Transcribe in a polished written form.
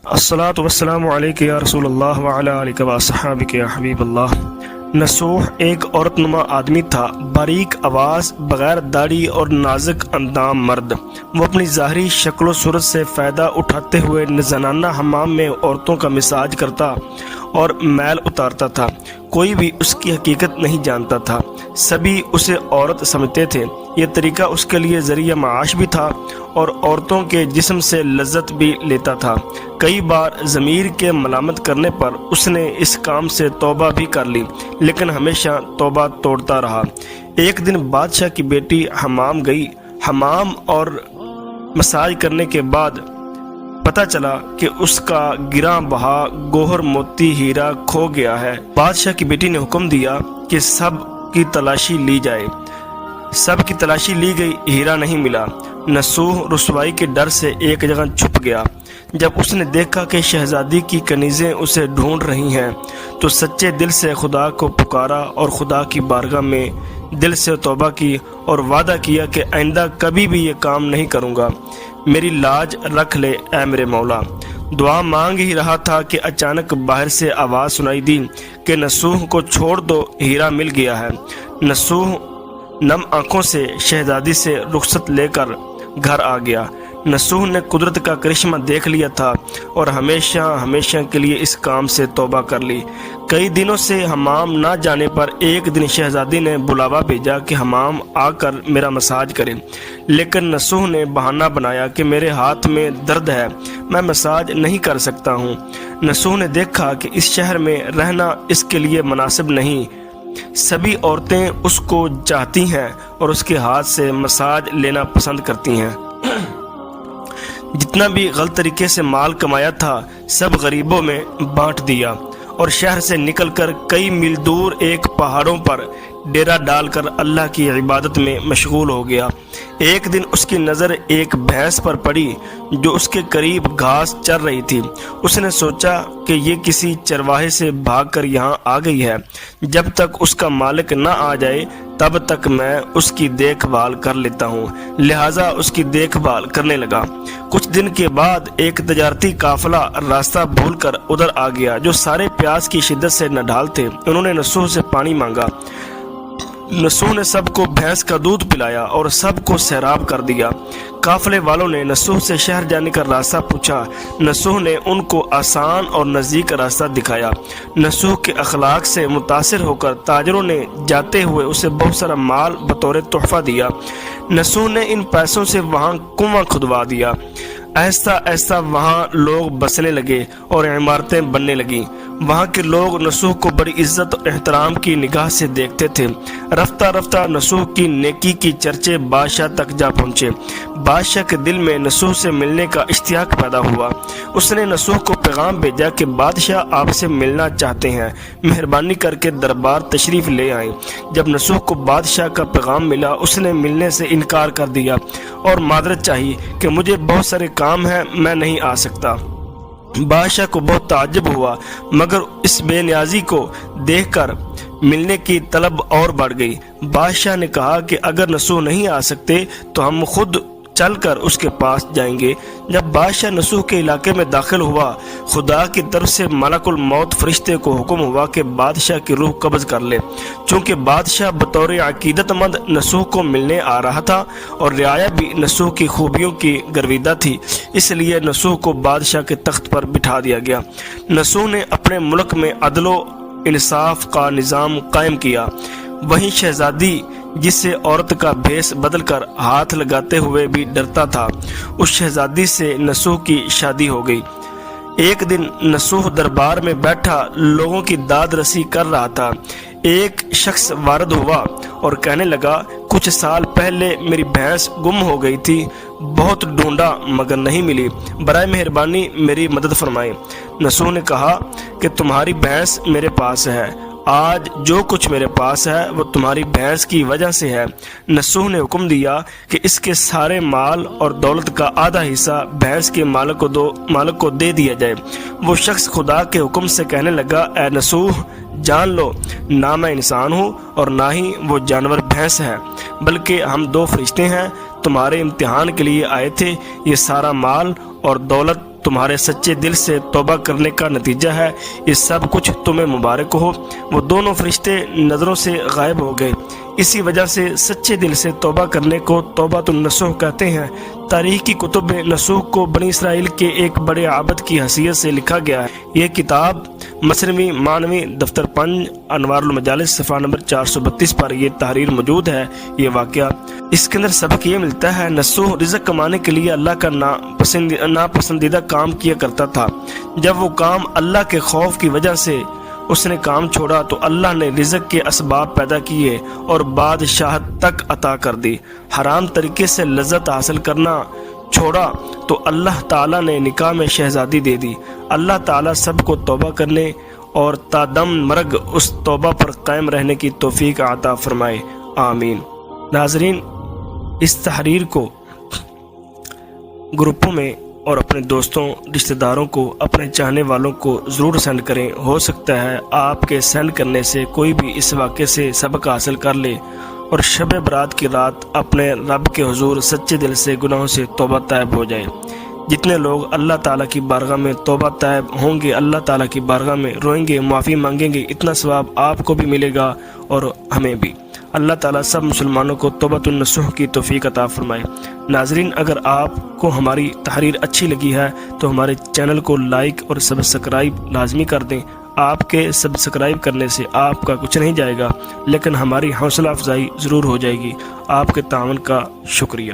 الصلاۃ والسلام علیک یا رسول اللہ وعلی آلک و صحابک یا حبیب اللہ۔ نصوح ایک عورت نما آدمی تھا، باریک آواز، بغیر داڑھی اور نازک اندام مرد۔ وہ اپنی ظاہری شکل و صورت سے فائدہ اٹھاتے ہوئے زنانہ حمام میں عورتوں کا مساج کرتا اور میل اتارتا تھا۔ کوئی بھی اس کی حقیقت نہیں جانتا تھا، سبھی اسے عورت سمجھتے تھے۔ یہ طریقہ اس کے لیے ذریعہ معاش بھی تھا اور عورتوں کے جسم سے لذت بھی لیتا تھا۔ کئی بار ضمیر کے ملامت کرنے پر اس نے اس کام سے توبہ بھی کر لی، لیکن ہمیشہ توبہ توڑتا رہا۔ ایک دن بادشاہ کی بیٹی حمام گئی۔ حمام اور مساج کرنے کے بعد پتہ چلا کہ اس کا گراں بہا گوہر موتی ہیرا کھو گیا ہے۔ بادشاہ کی بیٹی نے حکم دیا کہ سب کی تلاشی لی جائے۔ سب کی تلاشی لی گئی، ہیرا نہیں ملا۔ نصوح رسوائی کے ڈر سے ایک جگہ چھپ گیا۔ جب اس نے دیکھا کہ شہزادی کی کنیزیں اسے ڈھونڈ رہی ہیں تو سچے دل سے خدا کو پکارا اور خدا کی بارگاہ میں دل سے توبہ کی اور وعدہ کیا کہ آئندہ کبھی بھی یہ کام نہیں کروں گا، میری لاج رکھ لے اے میرے مولا۔ دعا مانگ ہی رہا تھا کہ اچانک باہر سے آواز سنائی دی کہ نصوح کو چھوڑ دو، ہیرا مل گیا ہے۔ نصوح نم آنکھوں سے شہزادی سے رخصت لے کر گھر آ گیا۔ نصوح نے قدرت کا کرشمہ دیکھ لیا تھا اور ہمیشہ ہمیشہ کے لیے اس کام سے توبہ کر لی۔ کئی دنوں سے حمام نہ جانے پر ایک دن شہزادی نے بلاوا بھیجا کہ حمام آ کر میرا مساج کرے، لیکن نصوح نے بہانہ بنایا کہ میرے ہاتھ میں درد ہے، میں مساج نہیں کر سکتا ہوں۔ نصوح نے دیکھا کہ اس شہر میں رہنا اس کے لیے مناسب نہیں، سبھی عورتیں اس کو چاہتی ہیں اور اس کے ہاتھ سے مساج لینا پسند کرتی ہیں۔ جتنا بھی غلط طریقے سے مال کمایا تھا سب غریبوں میں بانٹ دیا اور شہر سے نکل کر کئی میل دور ایک پہاڑوں پر ڈیرا ڈال کر اللہ کی عبادت میں مشغول ہو گیا۔ ایک دن اس کی نظر ایک بھینس پر پڑی جو اس کے قریب گھاس چر رہی تھی۔ اس نے سوچا کہ یہ کسی چرواہے سے بھاگ کر یہاں آ گئی ہے، جب تک اس کا مالک نہ آ جائے تب تک میں اس کی دیکھ بھال کر لیتا ہوں، لہٰذا اس کی دیکھ بھال کرنے لگا۔ کچھ دن کے بعد ایک تجارتی قافلہ راستہ بھول کر ادھر آ گیا جو سارے پیاس کی شدت سے نڈھال تھے۔ انہوں نے نصوح سے پانی مانگا۔ نصوح نے سب کو بھینس کا دودھ پلایا اور سب کو سیراب کر دیا۔ قافلے والوں نے نصوح سے شہر جانے کا راستہ پوچھا۔ نصوح نے ان کو آسان اور نزدیک راستہ دکھایا۔ نصوح کے اخلاق سے متاثر ہو کر تاجروں نے جاتے ہوئے اسے بہت سارا مال بطور تحفہ دیا۔ نصوح نے ان پیسوں سے وہاں کنواں کھدوا دیا۔ آہستہ آہستہ وہاں لوگ بسنے لگے اور عمارتیں بننے لگیں۔ وہاں کے لوگ نصوح کو بڑی عزت اور احترام کی نگاہ سے دیکھتے تھے۔ رفتہ رفتہ نصوح کی نیکی کی چرچے بادشاہ تک جا پہنچے۔ بادشاہ کے دل میں نصوح سے ملنے کا اشتیاق پیدا ہوا۔ اس نے نصوح کو پیغام بھیجا کہ بادشاہ آپ سے ملنا چاہتے ہیں، مہربانی کر کے دربار تشریف لے آئیں۔ جب نصوح کو بادشاہ کا پیغام ملا اس نے ملنے سے انکار کر دیا اور معذرت چاہی کہ مجھے بہت سارے کام ہیں، میں نہیں آ سکتا۔ بادشاہ کو بہت تعجب ہوا، مگر اس بے نیازی کو دیکھ کر ملنے کی طلب اور بڑھ گئی۔ بادشاہ نے کہا کہ اگر نصوح نہیں آ سکتے تو ہم خود چل کر اس کے پاس جائیں گے۔ جب بادشاہ نصوح کے علاقے میں داخل ہوا خدا کی طرف سے ملک الموت فرشتے کو حکم ہوا کہ بادشاہ کی روح قبض کر لے۔ چونکہ بادشاہ بطور عقیدت مند نصوح کو ملنے آ رہا تھا اور رعایا بھی نصوح کی خوبیوں کی گرویدہ تھی، اس لیے نصوح کو بادشاہ کے تخت پر بٹھا دیا گیا۔ نصوح نے اپنے ملک میں عدل و انصاف کا نظام قائم کیا۔ وہیں شہزادی جس سے عورت کا بھیس بدل کر ہاتھ لگاتے ہوئے بھی ڈرتا تھا، اس شہزادی سے نصوح کی شادی ہو گئی۔ ایک دن نصوح دربار میں بیٹھا لوگوں کی داد رسی کر رہا تھا۔ ایک شخص وارد ہوا اور کہنے لگا، کچھ سال پہلے میری بھینس گم ہو گئی تھی، بہت ڈھونڈا مگر نہیں ملی، برائے مہربانی میری مدد فرمائیں۔ نصوح نے کہا کہ تمہاری بھینس میرے پاس ہے، آج جو کچھ میرے پاس ہے وہ تمہاری بھینس کی وجہ سے ہے۔ نصوح نے حکم دیا کہ اس کے سارے مال اور دولت کا آدھا حصہ بھینس کے مالک کو دے دیا جائے۔ وہ شخص خدا کے حکم سے کہنے لگا، اے نصوح جان لو نہ میں انسان ہوں اور نہ ہی وہ جانور بھینس ہے، بلکہ ہم دو فرشتے ہیں، تمہارے امتحان کے لیے آئے تھے۔ یہ سارا مال اور دولت تمہارے سچے دل سے توبہ کرنے کا نتیجہ ہے۔ یہ سب کچھ تمہیں مبارک ہو۔ وہ دونوں فرشتے نظروں سے غائب ہو گئے۔ اسی وجہ سے سچے دل سے توبہ کرنے کو توبۃ النصوح کہتے ہیں۔ تاریخ کی کتب میں نصوح کو بنی اسرائیل کے ایک بڑے عابد کی حیثیت سے لکھا گیا ہے۔ یہ کتاب مثنوی معنوی دفتر 5 انوار المجالس صفحہ نمبر 432 پر یہ تحریر موجود ہے۔ یہ واقعہ اس کے اندر سبق یہ ملتا ہے، نصوح رزق کمانے کے لیے اللہ کا ناپسندیدہ کام کیا کرتا تھا۔ جب وہ کام اللہ کے خوف کی وجہ سے اس نے کام چھوڑا تو اللہ نے رزق کے اسباب پیدا کیے اور بادشاہت تک عطا کر دی۔ حرام طریقے سے لذت حاصل کرنا چھوڑا تو اللہ تعالیٰ نے نکاح میں شہزادی دے دی۔ اللہ تعالیٰ سب کو توبہ کرنے اور تا دم مرگ اس توبہ پر قائم رہنے کی توفیق عطا فرمائے، آمین۔ ناظرین، اس تحریر کو گروپوں میں اور اپنے دوستوں، رشتہ داروں کو، اپنے چاہنے والوں کو ضرور سینڈ کریں۔ ہو سکتا ہے آپ کے سینڈ کرنے سے کوئی بھی اس واقعے سے سبق حاصل کر لے اور شب برات کی رات اپنے رب کے حضور سچے دل سے گناہوں سے توبہ طائب ہو جائے۔ جتنے لوگ اللہ تعالیٰ کی بارگاہ میں توبہ طائب ہوں گے، اللہ تعالیٰ کی بارگاہ میں روئیں گے، معافی مانگیں گے، اتنا ثواب آپ کو بھی ملے گا اور ہمیں بھی۔ اللہ تعالیٰ سب مسلمانوں کو توبۃ النصوح کی توفیق عطا فرمائے۔ ناظرین، اگر آپ کو ہماری تحریر اچھی لگی ہے تو ہمارے چینل کو لائک اور سبسکرائب لازمی کر دیں۔ آپ کے سبسکرائب کرنے سے آپ کا کچھ نہیں جائے گا، لیکن ہماری حوصلہ افزائی ضرور ہو جائے گی۔ آپ کے تعاون کا شکریہ۔